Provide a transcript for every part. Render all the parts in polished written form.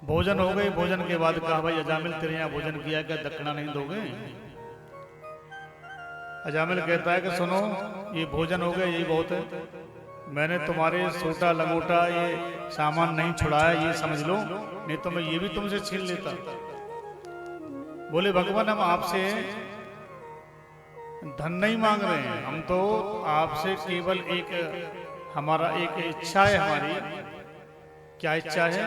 भोजन हो गई। भोजन के बाद कहा, भाई अजामिल तेरे यहाँ भोजन किया, क्या दक्षिणा नहीं दोगे? अजामिल कहता है कि सुनो, ये भोजन हो गया, यही बहुत है। मैंने तुम्हारे सोटा लंगोटा ये सामान नहीं छुड़ाया, ये समझ लो, नहीं तो मैं ये भी तुमसे छीन लेता। बोले भगवान, हम आपसे धन नहीं मांग रहे हैं, हम तो आपसे केवल एक हमारा एक इच्छा है हमारी। क्या इच्छा है?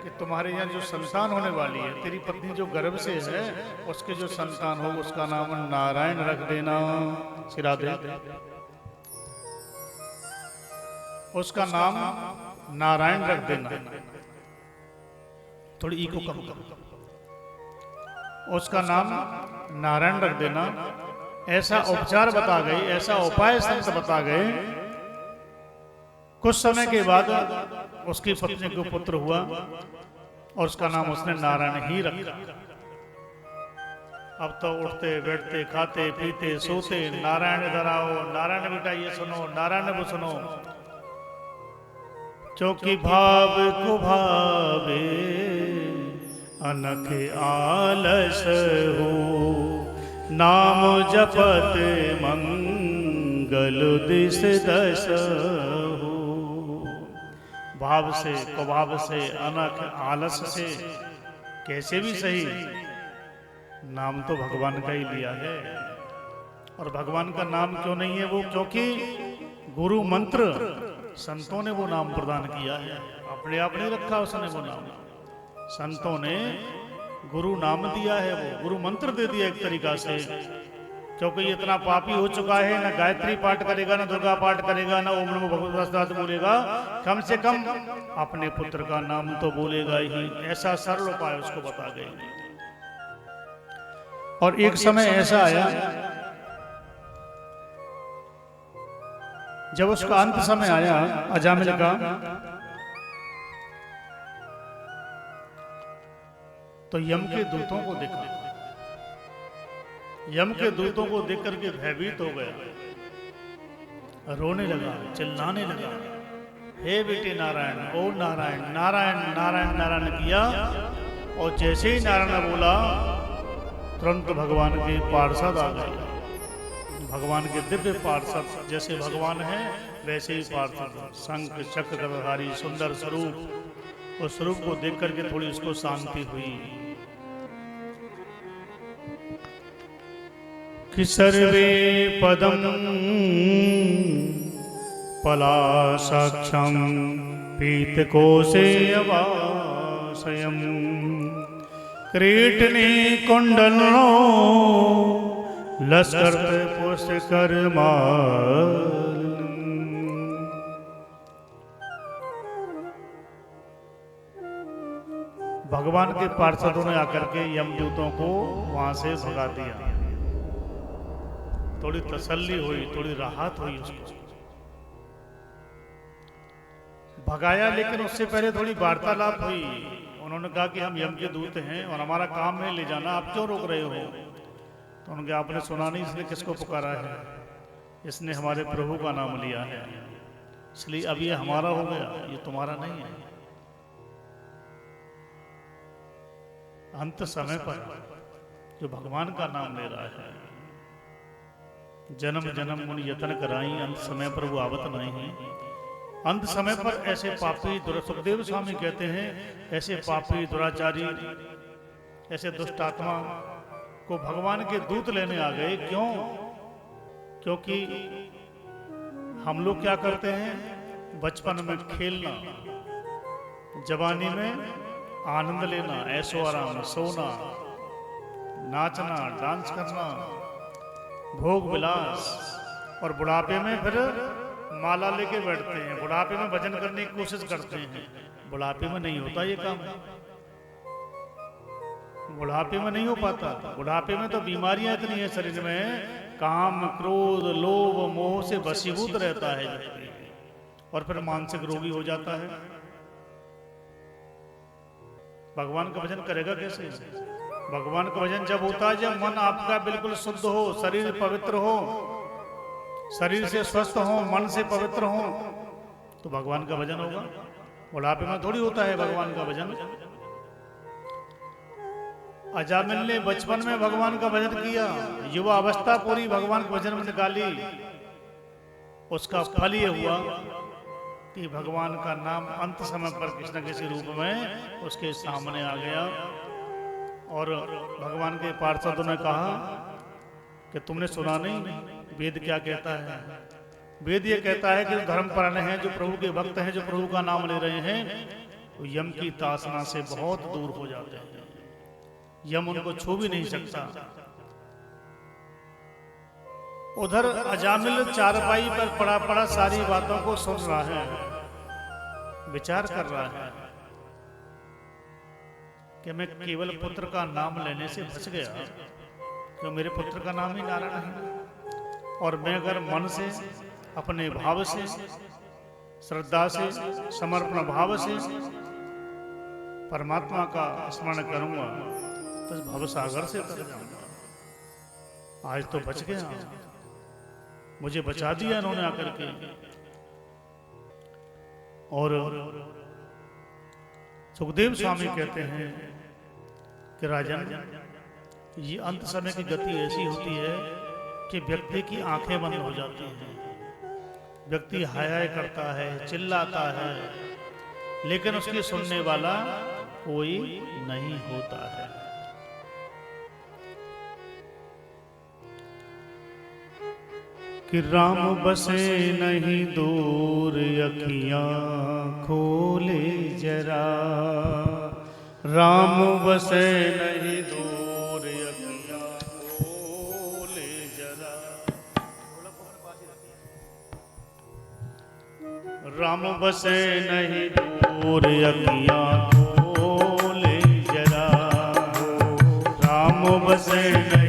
कि तुम्हारे यहाँ जो संतान होने वाली है, तेरी पत्नी जो गर्भ से है, उसके जो संतान हो उसका नाम नारायण रख देना। सिराधे, उसका नाम नारायण रख देना। थोड़ी ई को कम करो। उसका नाम नारायण रख देना। ऐसा उपचार बता गए, ऐसा उपाय संत बता गए। कुछ समय के बाद उसकी पत्नी को पुत्र हुआ और उसका नाम उसने नारायण ही रखा। अब तो उठते बैठते खाते पीते सोते नारायण इधर आओ, नारायण बेटा ये सुनो, नारायण वो सुनो। चौकी भाव को भावे अनख आलस हो, नाम जपत मंगल दिस दस हो। भाव से, कुभाव से, अनख आलस से, कैसे भी सही, नाम तो भगवान का ही लिया है। और भगवान का नाम क्यों नहीं है वो? क्योंकि गुरु मंत्र संतों ने वो नाम प्रदान किया है, अपने आप नहीं रखा उसने वो नाम। संतों ने गुरु नाम दिया है, वो गुरु मंत्र दे दिया एक तरीका से। क्योंकि ये इतना पापी हो चुका है, ना गायत्री पाठ करेगा, ना दुर्गा पाठ करेगा, ना ओम नमो भगवते बोलेगा, कम से कम अपने पुत्र का नाम तो बोलेगा ही। ऐसा सरल उपाय उसको बता गए। और एक समय ऐसा आया जब उसका अंत समय आया अजामिल का, तो यम के दूतों को देखा। यम के दूतों को देख करके भयभीत हो गया, रोने लगा, चिल्लाने लगा, हे बेटे नारायण, ओ नारायण नारायण नारायण नारायण किया। और जैसे ही नारायण बोला, तुरंत भगवान के पार्षद आ गए। भगवान के दिव्य पार्षद, जैसे भगवान है वैसे ही पार्षद, शंख चक्र गदाधारी सुंदर स्वरूप। उस स्वरूप को देख करके थोड़ी उसको शांति हुई कि सर्वे पदम पलाशक्षम पीतकोशे अवासयम् क्रीटने कुंडलो लस्कर पुष्कर भगवान के पार्षदों ने आकर के यमदूतों को वहां से भगा दिया। थोड़ी तसल्ली हुई, थोड़ी राहत हुई उसको। भगाया, लेकिन उससे पहले थोड़ी वार्तालाप हुई। उन्होंने कहा कि हम यम के दूत हैं और हमारा काम है ले जाना, आप क्यों रोक रहे हो? तो उनके आपने सुना नहीं इसने किसको पुकारा है? इसने हमारे प्रभु का नाम लिया है, इसलिए अब ये हमारा हो गया, ये तुम्हारा नहीं है। अंत समय पर जो भगवान का नाम ले रहा है, जन्म जन्म मुनि यतन कराई, अंत समय पर वो आवत नहीं। अंत समय पर ऐसे पापी, सुखदेव स्वामी कहते हैं, ऐसे पापी दुराचारी, ऐसे दुष्ट आत्मा को भगवान के दूत लेने आ गए। क्यों? क्योंकि हम लोग क्या करते हैं, बचपन में खेलना, जवानी में आनंद लेना, ऐशो आराम, सोना, नाचना, डांस करना, भोग विलास, और बुढ़ापे में फिर माला लेके बैठते हैं, बुढ़ापे में भजन करने की कोशिश करते हैं। बुढ़ापे में नहीं होता ये काम, बुढ़ापे में नहीं हो पाता। बुढ़ापे में तो बीमारियां इतनी है शरीर में, काम क्रोध लोभ मोह से वशीभूत रहता है और फिर मानसिक रोगी हो जाता है। भगवान का भजन करेगा कैसे? भगवान का भजन जब होता है जब मन आपका बिल्कुल शुद्ध हो, शरीर पवित्र हो, शरीर से स्वस्थ हो, मन से पवित्र हो, तो भगवान का भजन होगा। बुढ़ापे में थोड़ी होता है भगवान का भजन। अजामिल ने बचपन में भगवान का भजन किया, युवा अवस्था पूरी भगवान के भजन में निकाली। उसका फल ये हुआ कि भगवान का नाम अंत समय पर किसी न किसी रूप में उसके सामने आ गया। और भगवान के पार्षदों ने कहा कि तुमने सुना नहीं वेद क्या कहता है? वेद ये कहता है कि जो धर्मपरायण हैं, जो प्रभु के भक्त हैं, जो प्रभु का नाम ले रहे हैं, वो यम की तासना से बहुत दूर हो जाते हैं। यम उनको छू भी नहीं सकता। उधर अजामिल चारपाई पर पड़ा पड़ा सारी बातों को सुन रहा है, विचार कर रहा है कि मैं केवल पुत्र का नाम लेने से बच गया, क्यों मेरे पुत्र का नाम ही नारायण है। और मैं अगर मन से, अपने भाव से, श्रद्धा से, समर्पण भाव से परमात्मा का स्मरण करूंगा तो भव सागर से तर जाऊंगा। आज तो बच गया, मुझे बचा दिया इन्होंने आकर के। और सुखदेव स्वामी कहते हैं कि राजन, ये अंत समय की गति ऐसी होती है कि व्यक्ति की आंखें बंद हो जाती हैं, व्यक्ति हाय हाय करता है, चिल्लाता है, लेकिन उसकी सुनने वाला कोई नहीं होता है। कि राम बसे नहीं दूर, अखियां खोले जरा। राम बसे नहीं दूर, अखियां खोले जरा। राम बसे नहीं दूर, अखियां खोले जरा। राम बसे नहीं